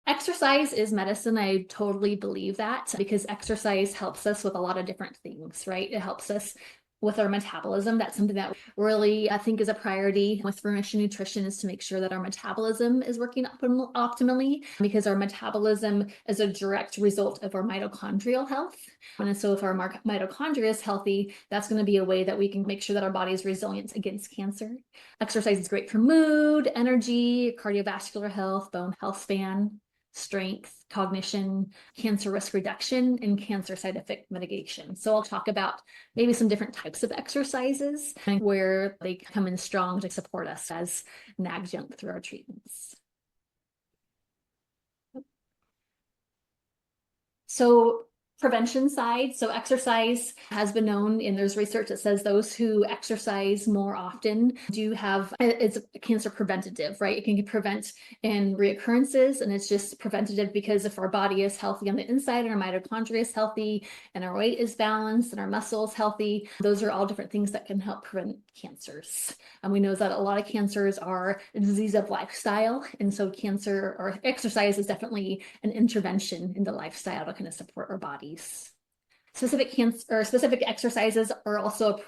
Exercise is medicine. I totally believe that because exercise helps us with a lot of different things, right? It helps us with our metabolism. That's something that really I think is a priority with Remission Nutrition, is to make sure that our metabolism is working optimally, because our metabolism is a direct result of our mitochondrial health. And so if our mitochondria is healthy, that's going to be a way that we can make sure that our body is resilient against cancer. Exercise is great for mood, energy, cardiovascular health, bone health span, strength, cognition, cancer risk reduction, and cancer side effect mitigation. So I'll talk about maybe some different types of exercises and where they come in strong to support us as an adjunct through our treatments. So prevention side, so exercise has been known, and there's research that says those who exercise more often do have, it's cancer preventative, right? It can prevent in reoccurrences, and it's just preventative because if our body is healthy on the inside and our mitochondria is healthy and our weight is balanced and our muscles healthy, those are all different things that can help prevent cancers. And we know that a lot of cancers are a disease of lifestyle, and so cancer or exercise is definitely an intervention in the lifestyle to kind of support our bodies. Specific cancer or specific exercises are also a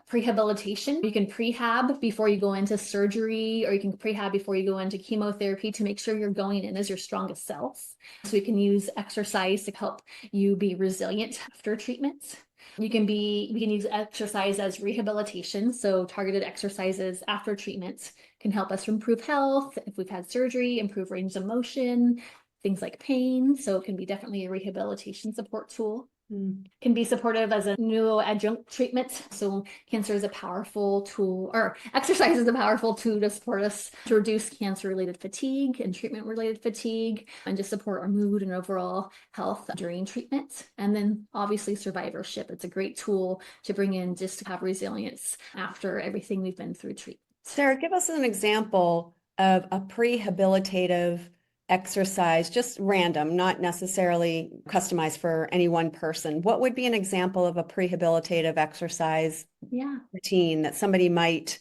prehabilitation. You can prehab before you go into surgery, or you can prehab before you go into chemotherapy to make sure you're going in as your strongest self. So you can use exercise to help you be resilient after treatment. We can use exercise as rehabilitation. So targeted exercises after treatment can help us improve health. If we've had surgery, improve range of motion, things like pain. So it can be definitely a rehabilitation support tool. Can be supportive as a neoadjunct treatment. So cancer is a powerful tool, or exercise is a powerful tool to support us to reduce cancer-related fatigue and treatment-related fatigue, and just support our mood and overall health during treatment. And then obviously survivorship. It's a great tool to bring in just to have resilience after everything we've been through treatment. Sarah, give us an example of a prehabilitative exercise, just random, not necessarily customized for any one person. What would be an example of a prehabilitative exercise routine that somebody might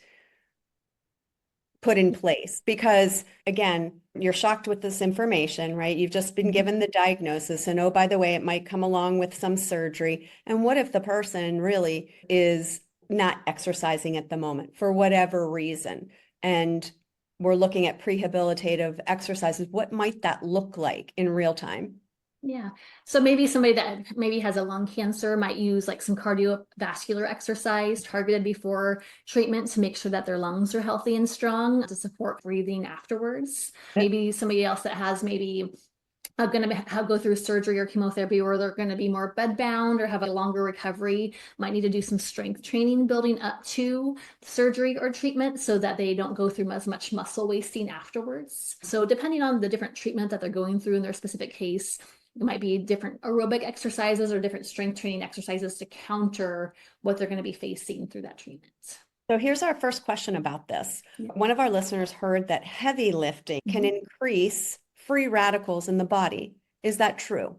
put in place? Because again, you're shocked with this information, right? You've just been given the diagnosis, and oh, by the way, it might come along with some surgery. And what if the person really is not exercising at the moment for whatever reason? And we're looking at prehabilitative exercises. What might that look like in real time? Yeah. So maybe somebody that maybe has a lung cancer might use like some cardiovascular exercise targeted before treatment to make sure that their lungs are healthy and strong to support breathing afterwards. Maybe somebody else that has maybe going to go through surgery or chemotherapy, or they're going to be more bedbound or have a longer recovery, might need to do some strength training building up to surgery or treatment so that they don't go through as much muscle wasting afterwards. So depending on the different treatment that they're going through in their specific case, it might be different aerobic exercises or different strength training exercises to counter what they're going to be facing through that treatment. So here's our first question about this. One of our listeners heard that heavy lifting can increase free radicals in the body. Is that true?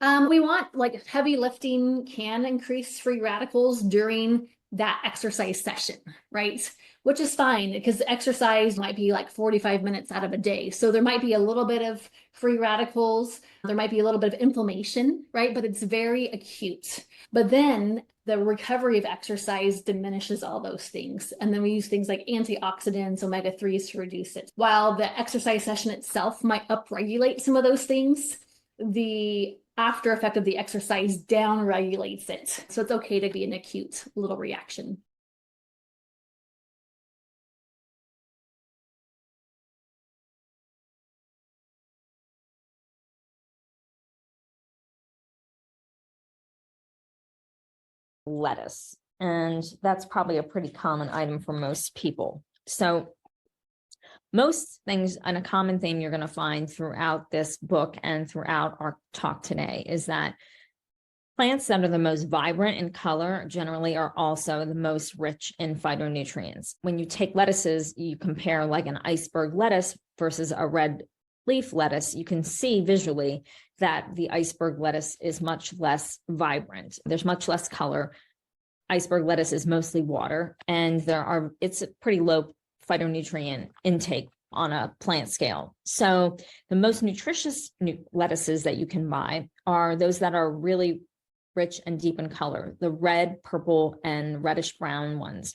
We want, like, heavy lifting can increase free radicals during that exercise session, right? Which is fine because exercise might be like 45 minutes out of a day. So there might be a little bit of free radicals. There might be a little bit of inflammation, right? But it's very acute. But then the recovery of exercise diminishes all those things. And then we use things like antioxidants, omega-3s to reduce it. While the exercise session itself might upregulate some of those things, the after effect of the exercise down regulates it. So it's okay to be an acute little reaction. Lettuce, and that's probably a pretty common item for most people. So most things, and a common theme you're going to find throughout this book and throughout our talk today is that plants that are the most vibrant in color generally are also the most rich in phytonutrients. When you take lettuces, you compare like an iceberg lettuce versus a red leaf lettuce, you can see visually that the iceberg lettuce is much less vibrant. There's much less color. Iceberg lettuce is mostly water, and it's a pretty low phytonutrient intake on a plant scale. So the most nutritious lettuces that you can buy are those that are really rich and deep in color, the red, purple, and reddish brown ones,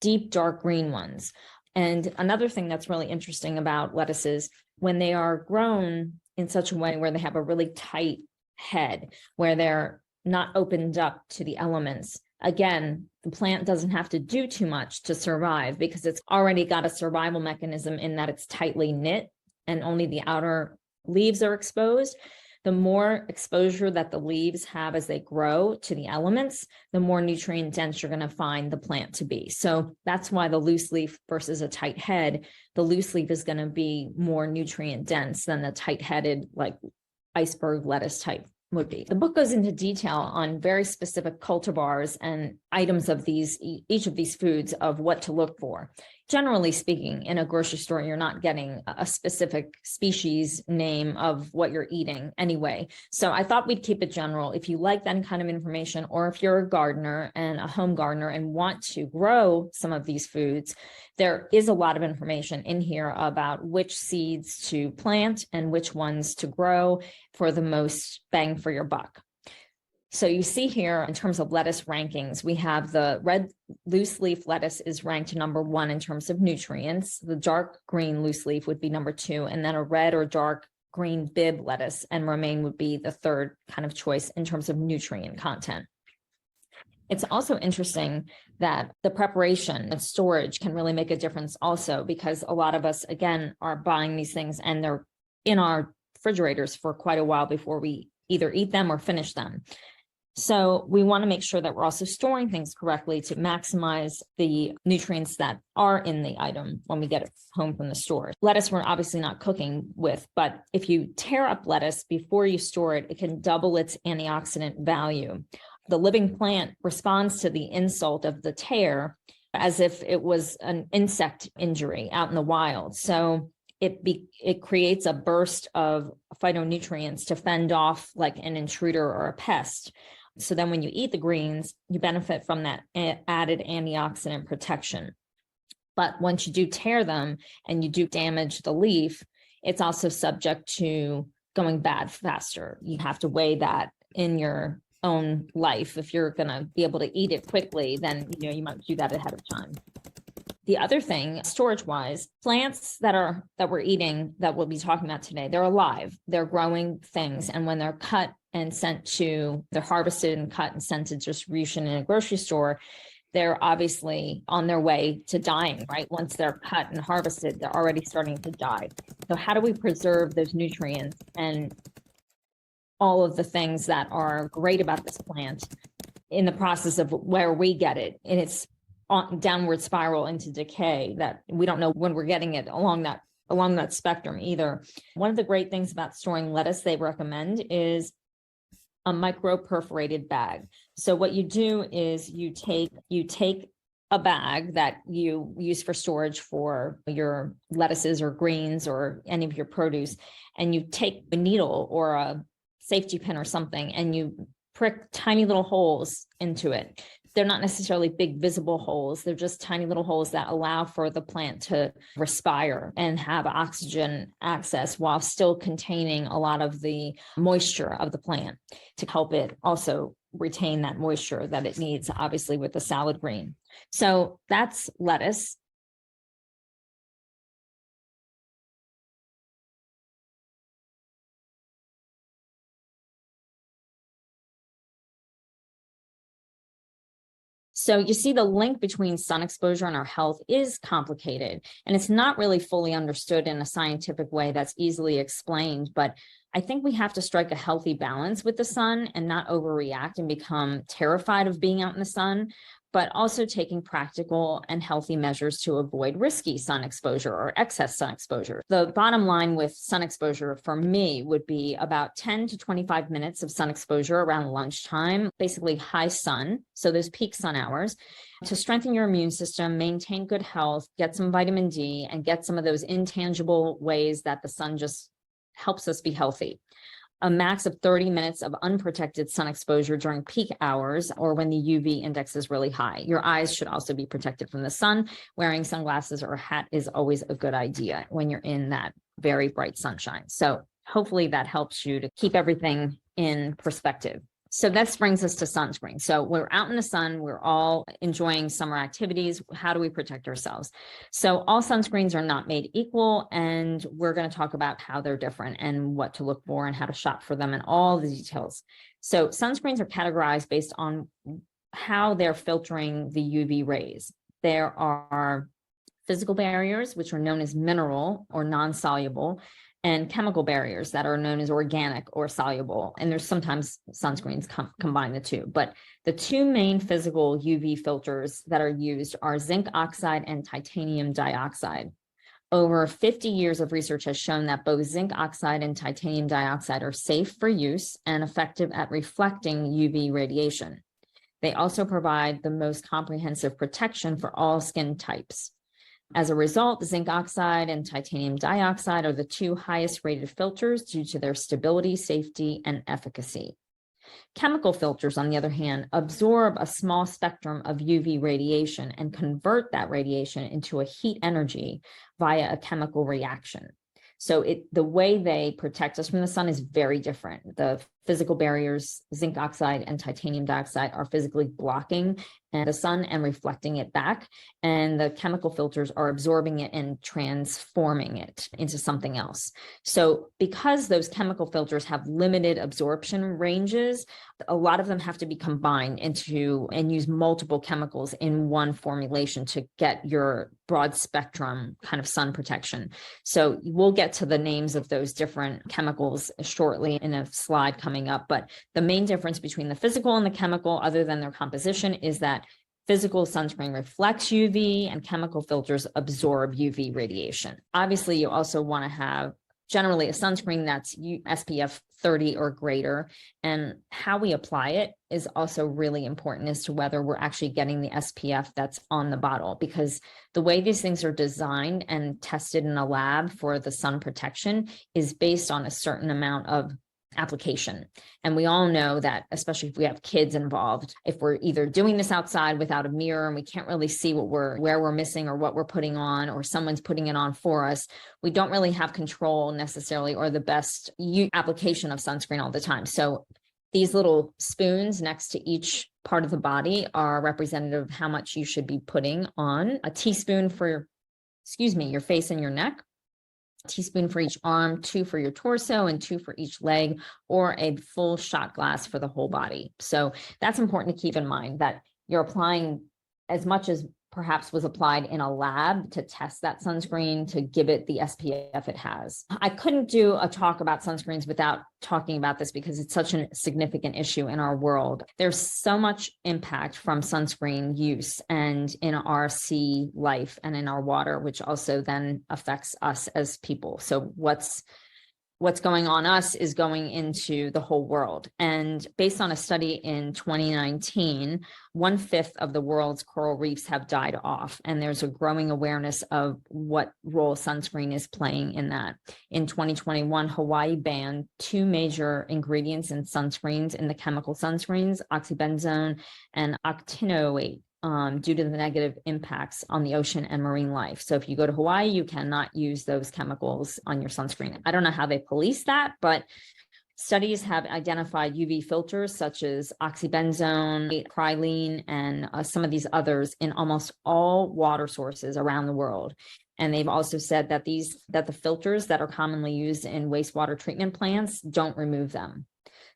deep dark green ones. And another thing that's really interesting about lettuces, when they are grown in such a way where they have a really tight head, where they're not opened up to the elements, again, the plant doesn't have to do too much to survive because it's already got a survival mechanism in that it's tightly knit and only the outer leaves are exposed. The more exposure that the leaves have as they grow to the elements, the more nutrient dense you're going to find the plant to be. So that's why the loose leaf versus a tight head, the loose leaf is going to be more nutrient dense than the tight headed, like iceberg lettuce type would be. The book goes into detail on very specific cultivars and items of these, each of these foods, of what to look for. Generally speaking, in a grocery store, you're not getting a specific species name of what you're eating anyway. So I thought we'd keep it general. If you like that kind of information, or if you're a gardener and a home gardener and want to grow some of these foods, there is a lot of information in here about which seeds to plant and which ones to grow for the most bang for your buck. So you see here, in terms of lettuce rankings, we have the red loose leaf lettuce is ranked number 1 in terms of nutrients. The dark green loose leaf would be number 2, and then a red or dark green bib lettuce and romaine would be the 3rd kind of choice in terms of nutrient content. It's also interesting that the preparation and storage can really make a difference also, because a lot of us, again, are buying these things and they're in our refrigerators for quite a while before we either eat them or finish them. So we want to make sure that we're also storing things correctly to maximize the nutrients that are in the item when we get it home from the store. Lettuce we're obviously not cooking with, but if you tear up lettuce before you store it, it can double its antioxidant value. The living plant responds to the insult of the tear as if it was an insect injury out in the wild. So it creates a burst of phytonutrients to fend off like an intruder or a pest. So then when you eat the greens, you benefit from that added antioxidant protection. But once you do tear them and you do damage the leaf, it's also subject to going bad faster. You have to weigh that in your own life. If you're going to be able to eat it quickly, then you might do that ahead of time. The other thing, storage-wise, plants that we're eating that we'll be talking about today, they're alive, they're growing things. And when they're cut and they're harvested and cut and sent to distribution in a grocery store, they're obviously on their way to dying, right? Once they're cut and harvested, they're already starting to die. So how do we preserve those nutrients and all of the things that are great about this plant in the process of where we get it? And it's on downward spiral into decay that we don't know when we're getting it along that spectrum either. One of the great things about storing lettuce they recommend is a micro perforated bag. So what you do is you take a bag that you use for storage for your lettuces or greens or any of your produce, and you take a needle or a safety pin or something and you prick tiny little holes into it. They're not necessarily big visible holes. They're just tiny little holes that allow for the plant to respire and have oxygen access while still containing a lot of the moisture of the plant to help it also retain that moisture that it needs, obviously, with the salad green. So that's lettuce. So you see the link between sun exposure and our health is complicated, and it's not really fully understood in a scientific way that's easily explained. But I think we have to strike a healthy balance with the sun and not overreact and become terrified of being out in the sun, but also taking practical and healthy measures to avoid risky sun exposure or excess sun exposure. The bottom line with sun exposure for me would be about 10 to 25 minutes of sun exposure around lunchtime, basically high sun, so those peak sun hours, to strengthen your immune system, maintain good health, get some vitamin D, and get some of those intangible ways that the sun just helps us be healthy. a max of 30 minutes of unprotected sun exposure during peak hours or when the UV index is really high. Your eyes should also be protected from the sun. Wearing sunglasses or a hat is always a good idea when you're in that very bright sunshine. So hopefully that helps you to keep everything in perspective. So this brings us to sunscreen. So we're out in the sun, we're all enjoying summer activities. How do we protect ourselves? So all sunscreens are not made equal, and we're going to talk about how they're different and what to look for and how to shop for them and all the details. So sunscreens are categorized based on how they're filtering the UV rays. There are physical barriers, which are known as mineral or non-soluble, and chemical barriers that are known as organic or soluble. And there's sometimes sunscreens combine the two, but the two main physical UV filters that are used are zinc oxide and titanium dioxide. Over 50 years of research has shown that both zinc oxide and titanium dioxide are safe for use and effective at reflecting UV radiation. They also provide the most comprehensive protection for all skin types. As a result, zinc oxide and titanium dioxide are the two highest rated filters due to their stability, safety, and efficacy. Chemical filters, on the other hand, absorb a small spectrum of UV radiation and convert that radiation into a heat energy via a chemical reaction. So the way they protect us from the sun is very different. The physical barriers, zinc oxide and titanium dioxide, are physically blocking the sun and reflecting it back. And the chemical filters are absorbing it and transforming it into something else. So because those chemical filters have limited absorption ranges, a lot of them have to be combined into and use multiple chemicals in one formulation to get your broad spectrum kind of sun protection. So we'll get to the names of those different chemicals shortly in a slide coming up. But the main difference between the physical and the chemical, other than their composition, is that physical sunscreen reflects UV and chemical filters absorb UV radiation. Obviously, you also want to have generally a sunscreen that's SPF 30 or greater. And how we apply it is also really important as to whether we're actually getting the SPF that's on the bottle, because the way these things are designed and tested in a lab for the sun protection is based on a certain amount of application. And we all know that, especially if we have kids involved, if we're either doing this outside without a mirror and we can't really see where we're missing or what we're putting on, or someone's putting it on for us, we don't really have control necessarily or the best application of sunscreen all the time. So these little spoons next to each part of the body are representative of how much you should be putting on. A teaspoon for, your face and your neck, teaspoon for each arm, 2 for your torso, and 2 for each leg, or a full shot glass for the whole body. So that's important to keep in mind, that you're applying as much as perhaps was applied in a lab to test that sunscreen to give it the SPF it has. I couldn't do a talk about sunscreens without talking about this because it's such a significant issue in our world. There's so much impact from sunscreen use and in our sea life and in our water, which also then affects us as people. So what's going on us is going into the whole world. And based on a study in 2019, 1/5 of the world's coral reefs have died off. And there's a growing awareness of what role sunscreen is playing in that. In 2021, Hawaii banned 2 major ingredients in sunscreens, in the chemical sunscreens, oxybenzone and octinoate, due to the negative impacts on the ocean and marine life. So if you go to Hawaii, you cannot use those chemicals on your sunscreen. I don't know how they police that, but studies have identified UV filters such as oxybenzone, Krylene, and some of these others in almost all water sources around the world. And they've also said that the filters that are commonly used in wastewater treatment plants don't remove them.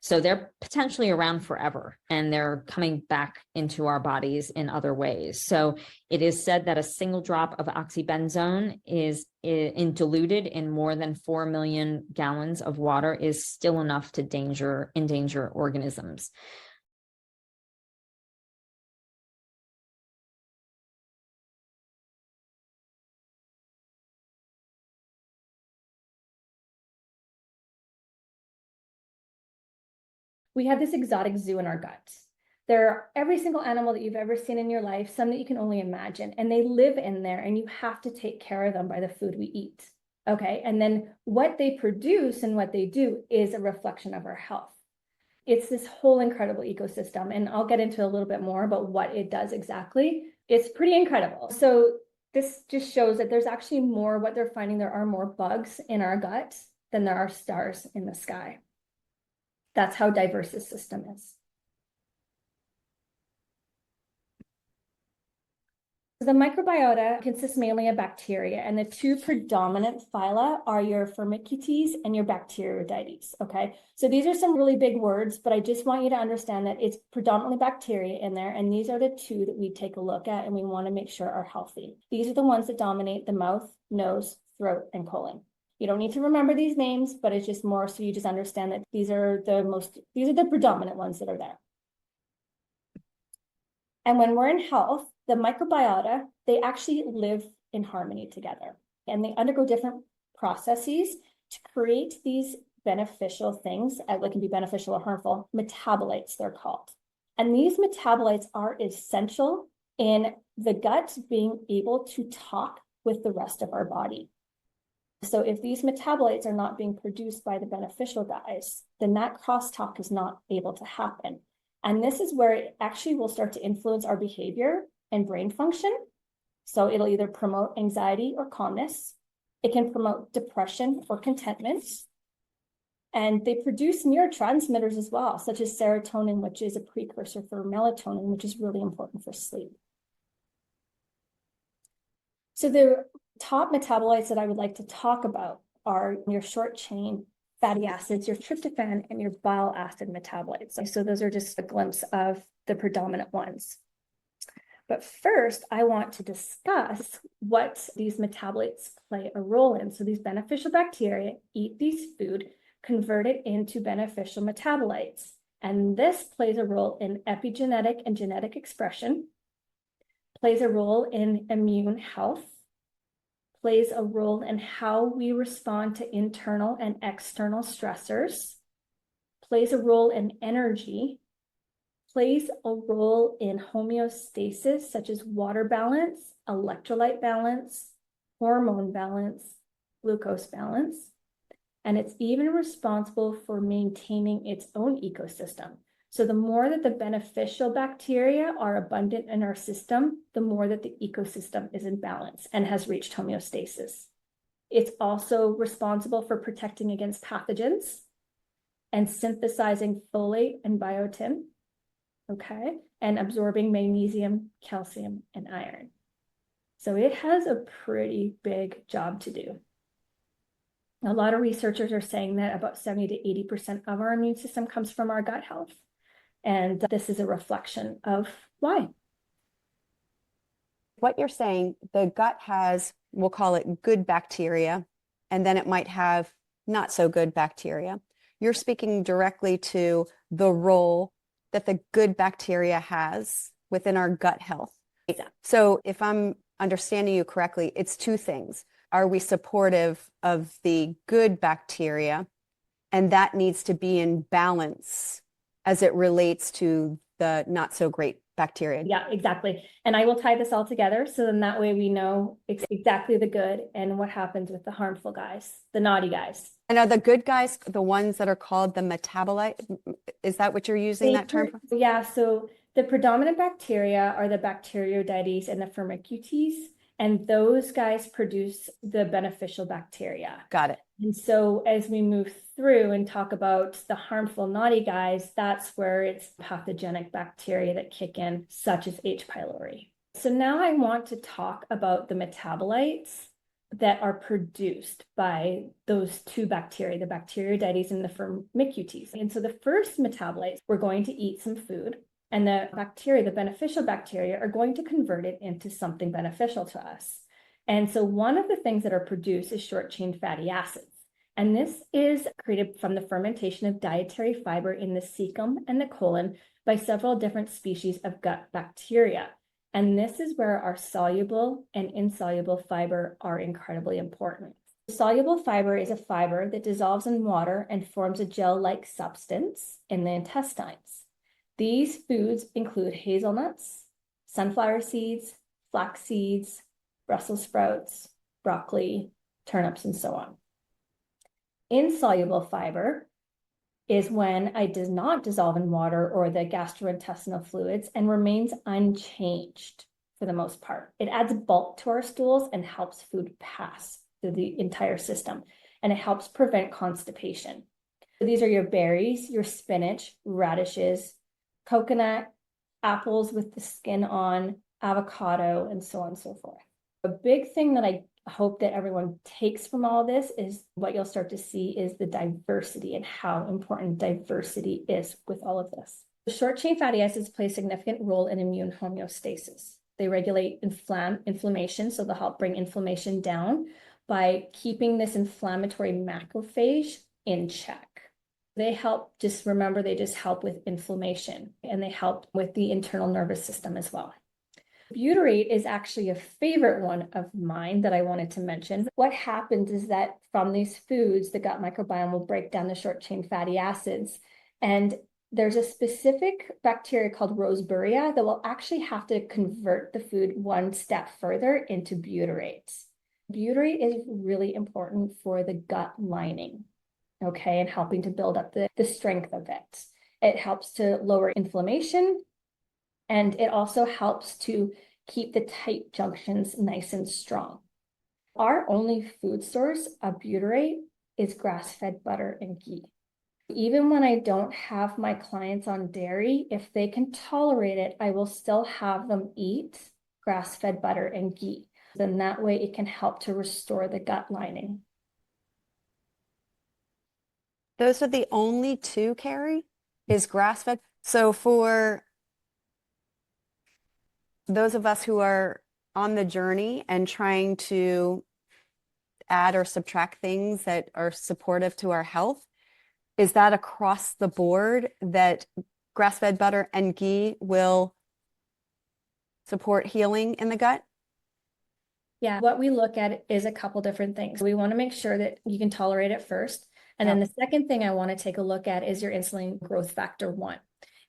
So they're potentially around forever, and they're coming back into our bodies in other ways. So it is said that a single drop of oxybenzone is diluted in more than 4 million gallons of water is still enough to endanger organisms. We have this exotic zoo in our guts. There are every single animal that you've ever seen in your life, some that you can only imagine, and they live in there, and you have to take care of them by the food we eat. Okay, and then what they produce and what they do is a reflection of our health. It's this whole incredible ecosystem, and I'll get into a little bit more about what it does exactly. It's pretty incredible. So this just shows that there's actually more, what they're finding, there are more bugs in our gut than there are stars in the sky. That's how diverse this system is. The microbiota consists mainly of bacteria, and the two predominant phyla are your Firmicutes and your Bacteroidetes, okay? So these are some really big words, but I just want you to understand that it's predominantly bacteria in there, and these are the two that we take a look at and we want to make sure are healthy. These are the ones that dominate the mouth, nose, throat, and colon. You don't need to remember these names, but it's just more so you just understand that these are the predominant ones that are there. And when we're in health, the microbiota, they actually live in harmony together, and they undergo different processes to create these beneficial things, that can be beneficial or harmful, metabolites they're called. And these metabolites are essential in the gut being able to talk with the rest of our body. So if these metabolites are not being produced by the beneficial guys, then that crosstalk is not able to happen. And this is where it actually will start to influence our behavior and brain function. So it'll either promote anxiety or calmness. It can promote depression or contentment. And they produce neurotransmitters as well, such as serotonin, which is a precursor for melatonin, which is really important for sleep. So the top metabolites that I would like to talk about are your short chain fatty acids, your tryptophan, and your bile acid metabolites. So those are just a glimpse of the predominant ones. But first, I want to discuss what these metabolites play a role in. So these beneficial bacteria eat these food, convert it into beneficial metabolites. And this plays a role in epigenetic and genetic expression, plays a role in immune health, plays a role in how we respond to internal and external stressors, plays a role in energy, plays a role in homeostasis, such as water balance, electrolyte balance, hormone balance, glucose balance, and it's even responsible for maintaining its own ecosystem. So the more that the beneficial bacteria are abundant in our system, the more that the ecosystem is in balance and has reached homeostasis. It's also responsible for protecting against pathogens and synthesizing folate and biotin, okay, and absorbing magnesium, calcium, and iron. So it has a pretty big job to do. A lot of researchers are saying that about 70 to 80% of our immune system comes from our gut health. And this is a reflection of why. What you're saying, the gut has, we'll call it good bacteria, and then it might have not so good bacteria. You're speaking directly to the role that the good bacteria has within our gut health. Exactly. So if I'm understanding you correctly, it's two things. Are we supportive of the good bacteria? And that needs to be in balance as it relates to the not so great bacteria. Yeah, exactly. And I will tie this all together. So then that way we know exactly the good and what happens with the harmful guys, the naughty guys. And are the good guys the ones that are called the metabolite? Is that what you're using that term for? Yeah, so the predominant bacteria are the Bacteroidetes and the Firmicutes, and those guys produce the beneficial bacteria. Got it. And so as we move through and talk about the harmful naughty guys, that's where it's pathogenic bacteria that kick in, such as H. pylori. So now I want to talk about the metabolites that are produced by those two bacteria, the Bacteroidetes and the Firmicutes. And so the first metabolites, we're going to eat some food, and the bacteria, the beneficial bacteria, are going to convert it into something beneficial to us. And so one of the things that are produced is short-chain fatty acids. And this is created from the fermentation of dietary fiber in the cecum and the colon by several different species of gut bacteria. And this is where our soluble and insoluble fiber are incredibly important. Soluble fiber is a fiber that dissolves in water and forms a gel-like substance in the intestines. These foods include hazelnuts, sunflower seeds, flax seeds, Brussels sprouts, broccoli, turnips, and so on. Insoluble fiber is when it does not dissolve in water or the gastrointestinal fluids and remains unchanged for the most part. It adds bulk to our stools and helps food pass through the entire system, and it helps prevent constipation. So these are your berries, your spinach, radishes, coconut, apples with the skin on, avocado, and so on and so forth. A big thing that I hope that everyone takes from all this is what you'll start to see is the diversity and how important diversity is with all of this. The short chain fatty acids play a significant role in immune homeostasis. They regulate inflammation, so they'll help bring inflammation down by keeping this inflammatory macrophage in check. They help, just remember, they just help with inflammation, and they help with the internal nervous system as well. Butyrate is actually a favorite one of mine that I wanted to mention. What happens is that from these foods, the gut microbiome will break down the short chain fatty acids. And there's a specific bacteria called Roseburia that will actually have to convert the food one step further into butyrate. Butyrate is really important for the gut lining, okay, and helping to build up the strength of it. It helps to lower inflammation, and it also helps to keep the tight junctions nice and strong. Our only food source of butyrate is grass-fed butter and ghee. Even when I don't have my clients on dairy, if they can tolerate it, I will still have them eat grass-fed butter and ghee. Then that way it can help to restore the gut lining. Those are the only two, Carrie, is grass-fed. So for those of us who are on the journey and trying to add or subtract things that are supportive to our health, is that across the board that grass-fed butter and ghee will support healing in the gut? Yeah, what we look at is a couple different things. We want to make sure that you can tolerate it first. And then the second thing I want to take a look at is your insulin growth factor 1.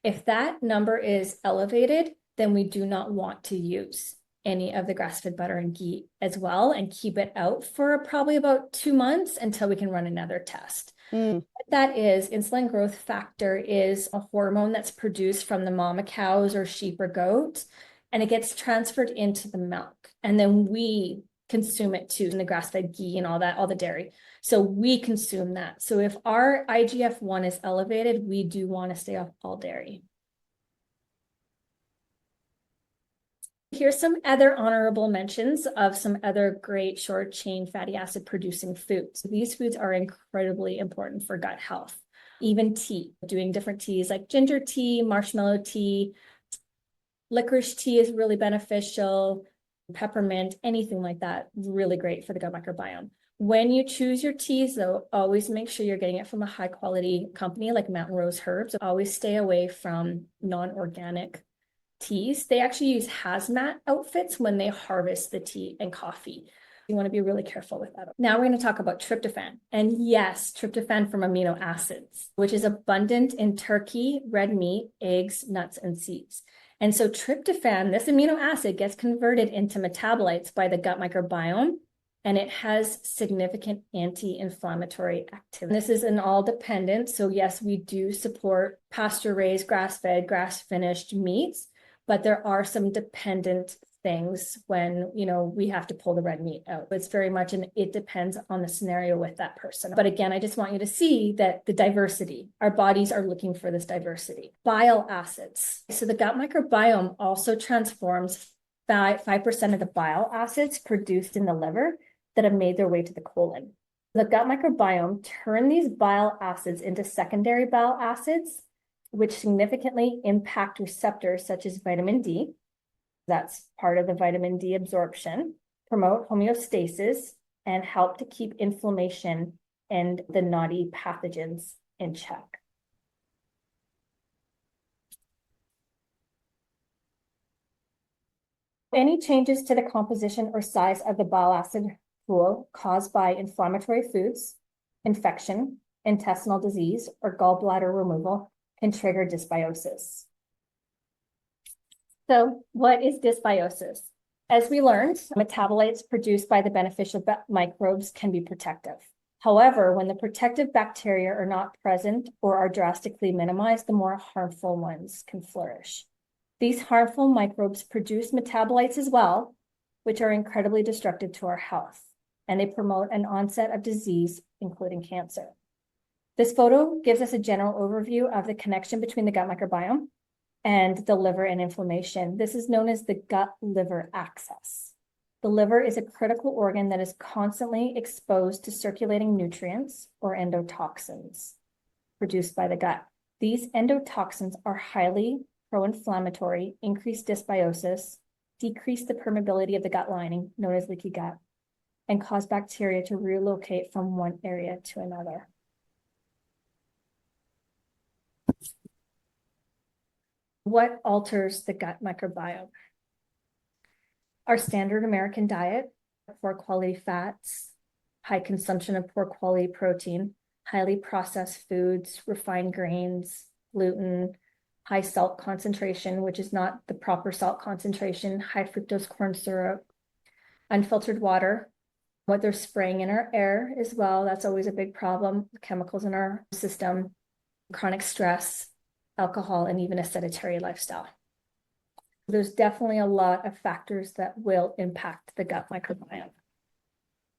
If that number is elevated, then we do not want to use any of the grass-fed butter and ghee as well, and keep it out for probably about 2 months until we can run another test. What that is, insulin growth factor is a hormone that's produced from the mama cows or sheep or goat, and it gets transferred into the milk. And then we consume it too, in the grass-fed ghee and all that, all the dairy. So we consume that. So if our IGF-1 is elevated, we do want to stay off all dairy. Here's some other honorable mentions of some other great short chain fatty acid producing foods. These foods are incredibly important for gut health. Even tea, doing different teas like ginger tea, marshmallow tea, licorice tea is really beneficial, peppermint, anything like that, really great for the gut microbiome. When you choose your teas, though, always make sure you're getting it from a high quality company like Mountain Rose Herbs. Always stay away from non-organic teas. They actually use hazmat outfits when they harvest the tea and coffee. You want to be really careful with that. Now we're going to talk about tryptophan. And yes, tryptophan from amino acids, which is abundant in turkey, red meat, eggs, nuts, and seeds. And so tryptophan, this amino acid, gets converted into metabolites by the gut microbiome, and it has significant anti-inflammatory activity. This is an all dependent. So yes, we do support pasture-raised, grass-fed, grass-finished meats, but there are some dependent things when, we have to pull the red meat out. It's very much it depends on the scenario with that person. But again, I just want you to see that the diversity, our bodies are looking for this diversity. Bile acids. So the gut microbiome also transforms 5% of the bile acids produced in the liver that have made their way to the colon. The gut microbiome turn these bile acids into secondary bile acids, which significantly impact receptors such as vitamin D. That's part of the vitamin D absorption, promote homeostasis, and help to keep inflammation and the naughty pathogens in check. Any changes to the composition or size of the bile acid pool caused by inflammatory foods, infection, intestinal disease, or gallbladder removal can trigger dysbiosis. So what is dysbiosis? As we learned, metabolites produced by the beneficial microbes can be protective. However, when the protective bacteria are not present or are drastically minimized, the more harmful ones can flourish. These harmful microbes produce metabolites as well, which are incredibly destructive to our health, and they promote an onset of disease, including cancer. This photo gives us a general overview of the connection between the gut microbiome and the liver and inflammation. This is known as the gut-liver axis. The liver is a critical organ that is constantly exposed to circulating nutrients or endotoxins produced by the gut. These endotoxins are highly pro-inflammatory, increase dysbiosis, decrease the permeability of the gut lining, known as leaky gut, and cause bacteria to relocate from one area to another. What alters the gut microbiome? Our standard American diet, poor quality fats, high consumption of poor quality protein, highly processed foods, refined grains, gluten, high salt concentration, which is not the proper salt concentration, high fructose corn syrup, unfiltered water, what they're spraying in our air as well. That's always a big problem. Chemicals in our system, chronic stress, alcohol, and even a sedentary lifestyle. There's definitely a lot of factors that will impact the gut microbiome.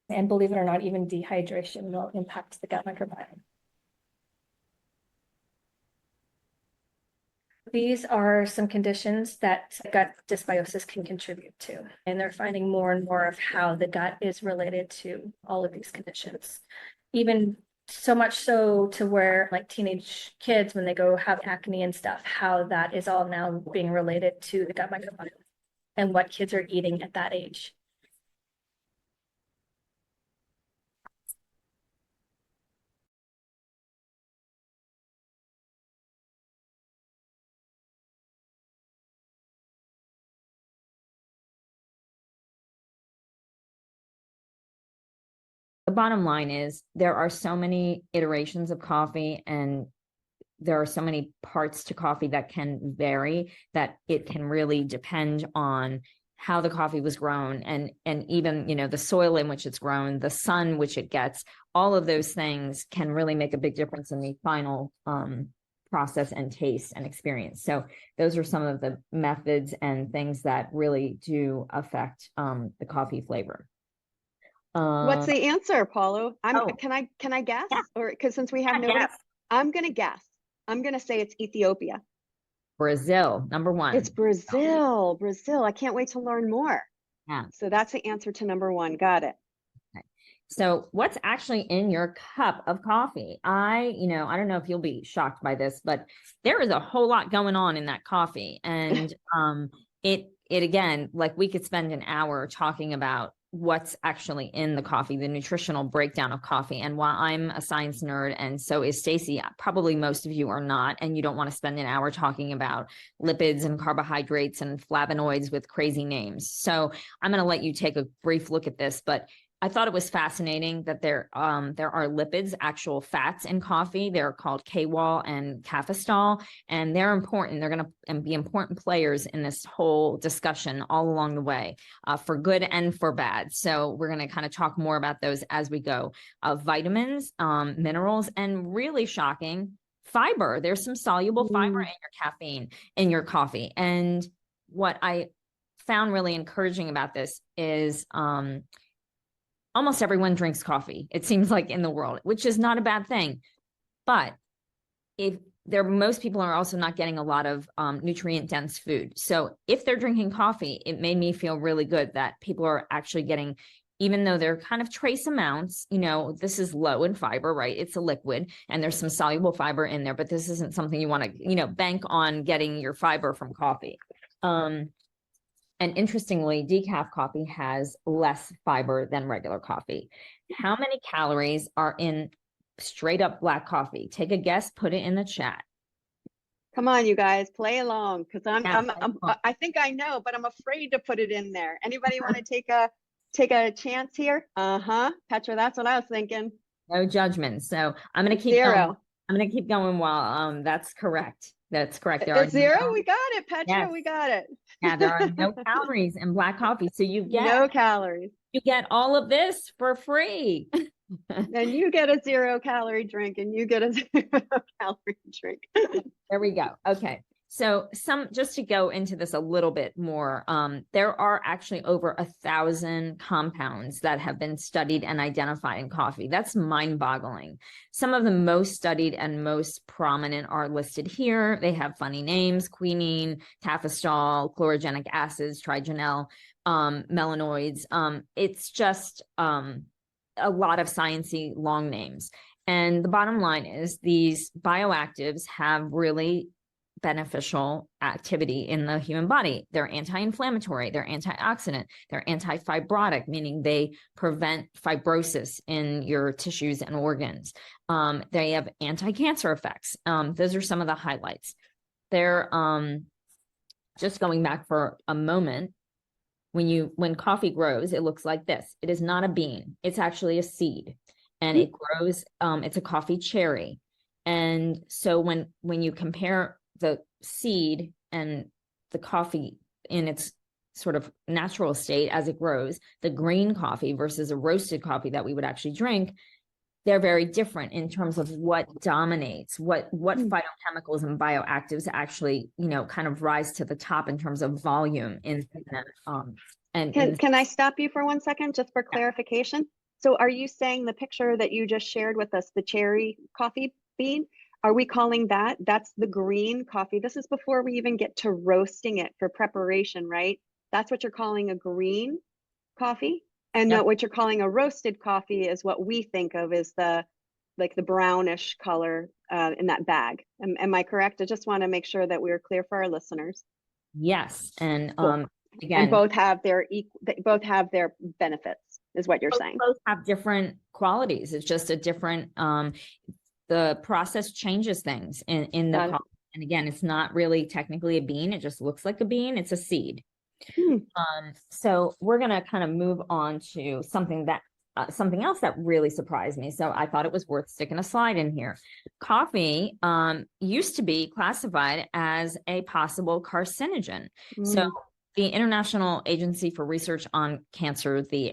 And believe it or not, even dehydration will impact the gut microbiome. These are some conditions that gut dysbiosis can contribute to, and they're finding more and more of how the gut is related to all of these conditions. Even so much so to where like teenage kids, when they go have acne and stuff, how that is all now being related to the gut microbiome and what kids are eating at that age. The bottom line is there are so many iterations of coffee, and there are so many parts to coffee that can vary, that it can really depend on how the coffee was grown, and even, you know, the soil in which it's grown, the sun which it gets. All of those things can really make a big difference in the final process and taste and experience. So those are some of the methods and things that really do affect the coffee flavor. What's the answer, Paulo? Can I guess? Yeah. Or because since we have nobody, Yes. I'm gonna guess. I'm gonna say it's Ethiopia. Brazil, number one. It's Brazil. Brazil. I can't wait to learn more. Yeah. So that's the answer to number one. Got it. Okay. So what's actually in your cup of coffee? I don't know if you'll be shocked by this, but there is a whole lot going on in that coffee. And it again, like we could spend an hour talking about what's actually in the coffee, the nutritional breakdown of coffee. And while I'm a science nerd, and so is Stacy, probably most of you are not, and you don't want to spend an hour talking about lipids and carbohydrates and flavonoids with crazy names. So I'm going to let you take a brief look at this, but I thought it was fascinating that there are lipids, actual fats in coffee. They're called K-wall and cafestol, and they're important. They're going to be important players in this whole discussion all along the way, for good and for bad. So we're going to kind of talk more about those as we go. Vitamins, minerals, and really shocking, fiber. There's some soluble fiber in your caffeine, in your coffee. And what I found really encouraging about this is almost everyone drinks coffee, it seems like, in the world, which is not a bad thing. But most people are also not getting a lot of nutrient dense food. So if they're drinking coffee, it made me feel really good that people are actually getting, even though they're kind of trace amounts, this is low in fiber, right? It's a liquid and there's some soluble fiber in there, but this isn't something you want to, bank on getting your fiber from coffee. And interestingly, decaf coffee has less fiber than regular coffee. How many calories are in straight up black coffee? Take a guess, put it in the chat. Come on, you guys, play along, because I think I know, but I'm afraid to put it in there. Anybody want to take a chance here? Petra, that's what I was thinking. No judgment. So I'm going to keep 0. going. I'm going to keep going while that's correct. That's correct. There are It's zero. no, We got it, Petra. Yes. We got it. yeah, there are no calories in black coffee. So No calories. you get all of this for free. And you get a 0-calorie drink and you get a 0-calorie drink. There we go. Okay. So just to go into this a little bit more, there are actually over 1,000 compounds that have been studied and identified in coffee. That's mind-boggling. Some of the most studied and most prominent are listed here. They have funny names: quinine, tafestol, chlorogenic acids, trigonel, melanoids. It's just a lot of sciencey long names. And the bottom line is these bioactives have really beneficial activity in the human body. They're anti-inflammatory, they're antioxidant, they're anti-fibrotic, meaning they prevent fibrosis in your tissues and organs. They have anti-cancer effects. Those are some of the highlights. They're just going back for a moment. When coffee grows, it looks like this. It is not a bean. It's actually a seed, and it grows. It's a coffee cherry. And so when you compare the seed and the coffee in its sort of natural state as it grows, the green coffee versus a roasted coffee that we would actually drink, they're very different in terms of what dominates, what phytochemicals and bioactives actually, kind of rise to the top in terms of volume in them. Can I stop you for 1 second just for clarification? So are you saying the picture that you just shared with us, the cherry coffee bean, are we calling that's the green coffee? This is before we even get to roasting it for preparation, right? That's what you're calling a green coffee? And Yep. what you're calling a roasted coffee is what we think of as the brownish color in that bag. Am I correct? I just want to make sure that we're clear for our listeners. Yes. And Cool. again, And both have their benefits, is what you're saying. Both have different qualities. It's just a different, the process changes things in the Got it. coffee. And again, it's not really technically a bean. It just looks like a bean. It's a seed. So we're going to kind of move on to something else that really surprised me. So I thought it was worth sticking a slide in here. Coffee used to be classified as a possible carcinogen. So the International Agency for Research on Cancer, the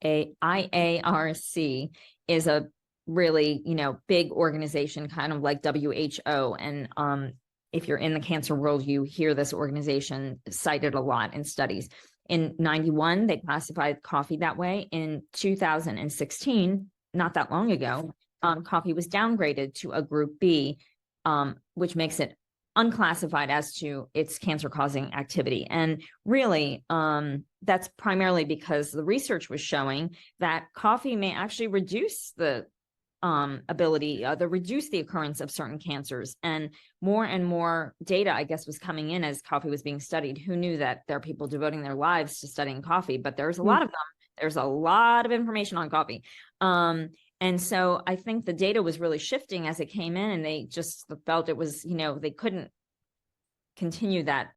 IARC, is a really, big organization, kind of like WHO. And if you're in the cancer world, you hear this organization cited a lot in studies. In 91, they classified coffee that way. In 2016, not that long ago, coffee was downgraded to a group B, which makes it unclassified as to its cancer-causing activity. And really, that's primarily because the research was showing that coffee may actually reduce the reduce the occurrence of certain cancers. And more data, I guess, was coming in as coffee was being studied. Who knew that there are people devoting their lives to studying coffee, but there's a lot of them. There's a lot of information on coffee. And so I think the data was really shifting as it came in, and they just felt it was, they couldn't continue that